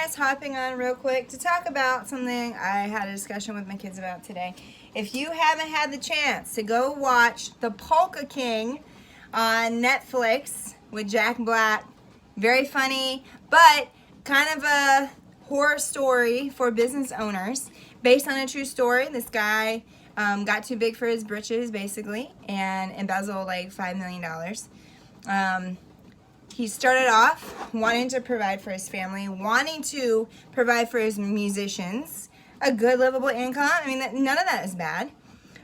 guys, hopping on real quick to talk about something I had a discussion with my kids about today. If you haven't had the chance to go watch The Polka King on Netflix with Jack Black, very funny, but kind of a horror story for business owners based on a true story. This guy got too big for his britches, basically, and embezzled like $5 million. He started off wanting to provide for his family, wanting to provide for his musicians a good livable income. I mean, none of that is bad.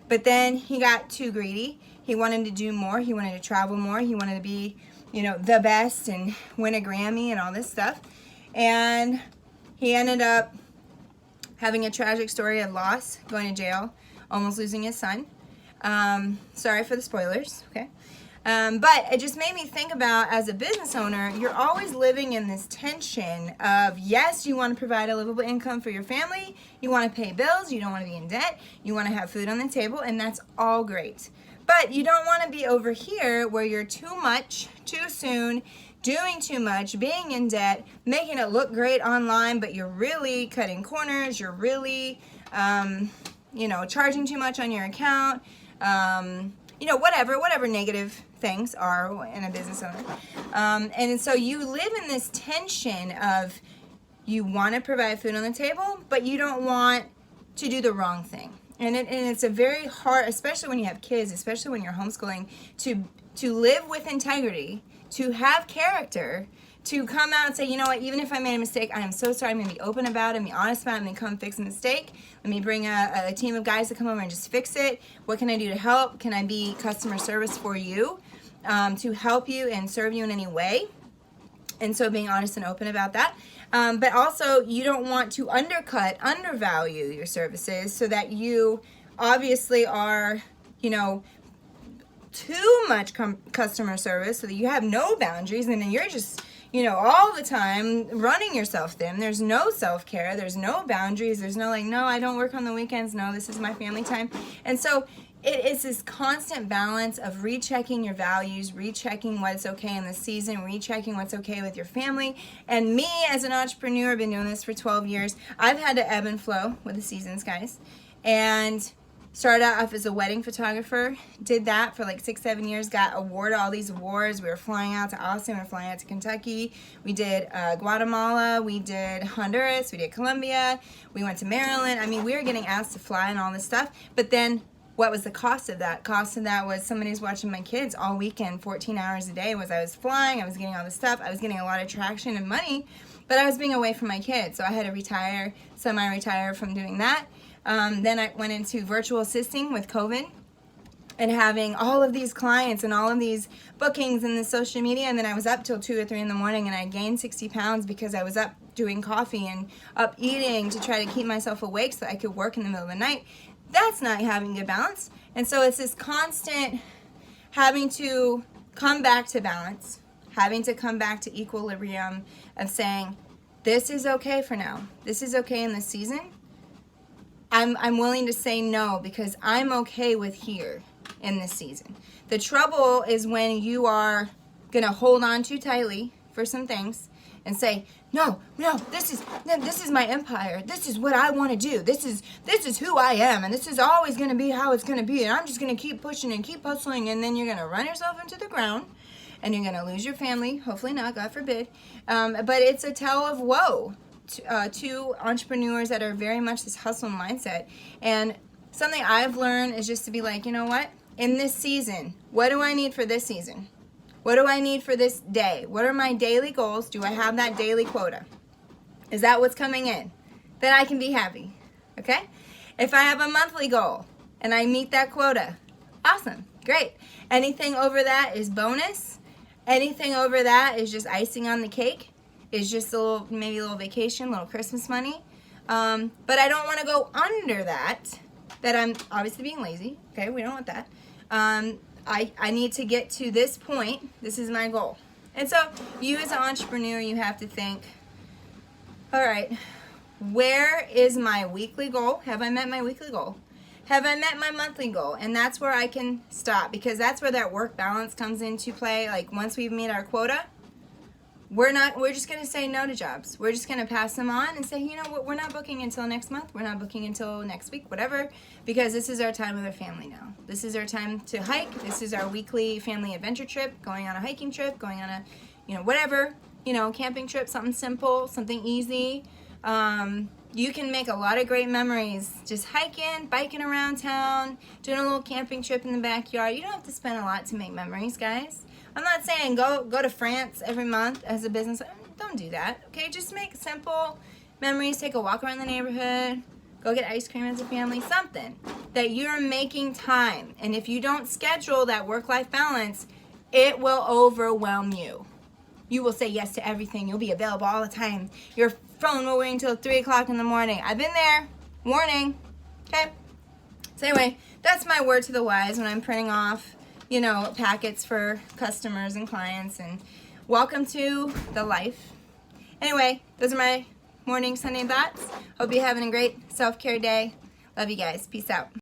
But then he got too greedy. He wanted to do more. He wanted to travel more. He wanted to be, the best and win a Grammy and all this stuff. And he ended up having a tragic story of loss, going to jail, almost losing his son. Sorry for the spoilers, okay? But it just made me think about, as a business owner, you're always living in this tension of, yes, you want to provide a livable income for your family, you want to pay bills, you don't want to be in debt, you want to have food on the table, and that's all great. But you don't want to be over here where you're too much, too soon, doing too much, being in debt, making it look great online, but you're really cutting corners, you're really, charging too much on your account, whatever negative things are in a business owner. And so you live in this tension of, you want to provide food on the table, but you don't want to do the wrong thing. And it's a very hard, especially when you have kids, especially when you're homeschooling, to live with integrity, to have character, to come out and say, you know what, even if I made a mistake, I am so sorry, I'm going to be open about it, be honest about it, I'm going to come fix a mistake. Let me bring a team of guys to come over and just fix it. What can I do to help? Can I be customer service for you, to help you and serve you in any way? And so being honest and open about that. But also, you don't want to undervalue your services so that you obviously are, too much customer service so that you have no boundaries, and then you're just, all the time running yourself thin. There's no self-care. There's no boundaries. There's no no, I don't work on the weekends. No, this is my family time. And so it is this constant balance of rechecking your values, rechecking what's okay in the season, rechecking what's okay with your family. And me, as an entrepreneur, I've been doing this for 12 years. I've had to ebb and flow with the seasons, guys. And started out off as a wedding photographer, did that for like 6-7 years, got awarded all these awards. We were flying out to Austin, we were flying out to Kentucky, we did Guatemala, we did Honduras, we did Colombia, we went to Maryland. I mean, we were getting asked to fly and all this stuff. But then what was the cost of that? Cost of that was somebody was watching my kids all weekend, 14 hours a day. I was flying, I was getting all this stuff, I was getting a lot of traction and money, but I was being away from my kids. So I had to semi-retire from doing that. Then I went into virtual assisting with COVID and having all of these clients and all of these bookings in the social media. And then I was up till 2 or 3 in the morning, and I gained 60 pounds because I was up doing coffee and up eating to try to keep myself awake so I could work in the middle of the night. That's not having good balance. And so it's this constant having to come back to balance, having to come back to equilibrium of saying, this is okay for now. This is okay in this season. I'm willing to say no because I'm okay with here in this season. The trouble is when you are going to hold on too tightly for some things and say, no, this is my empire. This is what I want to do. This is who I am, and this is always going to be how it's going to be, and I'm just going to keep pushing and keep hustling, and then you're going to run yourself into the ground, and you're going to lose your family. Hopefully not, God forbid. But it's a tale of woe to entrepreneurs that are very much this hustle mindset. And something I've learned is just to be like, you know what? In this season, what do I need for this season? What do I need for this day? What are my daily goals? Do I have that daily quota? Is that what's coming in? Then I can be happy, okay? If I have a monthly goal and I meet that quota, awesome, great. Anything over that is bonus. Anything over that is just icing on the cake. Is just maybe a little vacation, a little Christmas money. But I don't want to go under that I'm obviously being lazy. Okay, we don't want that. I need to get to this point. This is my goal. And so you as an entrepreneur, you have to think, all right, where is my weekly goal? Have I met my weekly goal? Have I met my monthly goal? And that's where I can stop, because that's where that work balance comes into play. Like once we've made our quota, we're just going to say no to jobs. We're just going to pass them on and say, you know what, we're not booking until next month. We're not booking until next week, whatever, because this is our time with our family now. This is our time to hike. This is our weekly family adventure trip, going on a hiking trip, going on a, whatever, camping trip, something simple, something easy. You can make a lot of great memories just hiking, biking around town, doing a little camping trip in the backyard. You don't have to spend a lot to make memories, guys. I'm not saying go to France every month as a business. Don't do that, okay? Just make simple memories. Take a walk around the neighborhood. Go get ice cream as a family. Something that you're making time. And if you don't schedule that work-life balance, it will overwhelm you. You will say yes to everything. You'll be available all the time. Your phone will ring until 3 o'clock in the morning. I've been there. Warning. Okay? So anyway, that's my word to the wise when I'm printing off, packets for customers and clients. And welcome to the life. Anyway, those are my morning Sunday thoughts. Hope you're having a great self-care day. Love you guys. Peace out.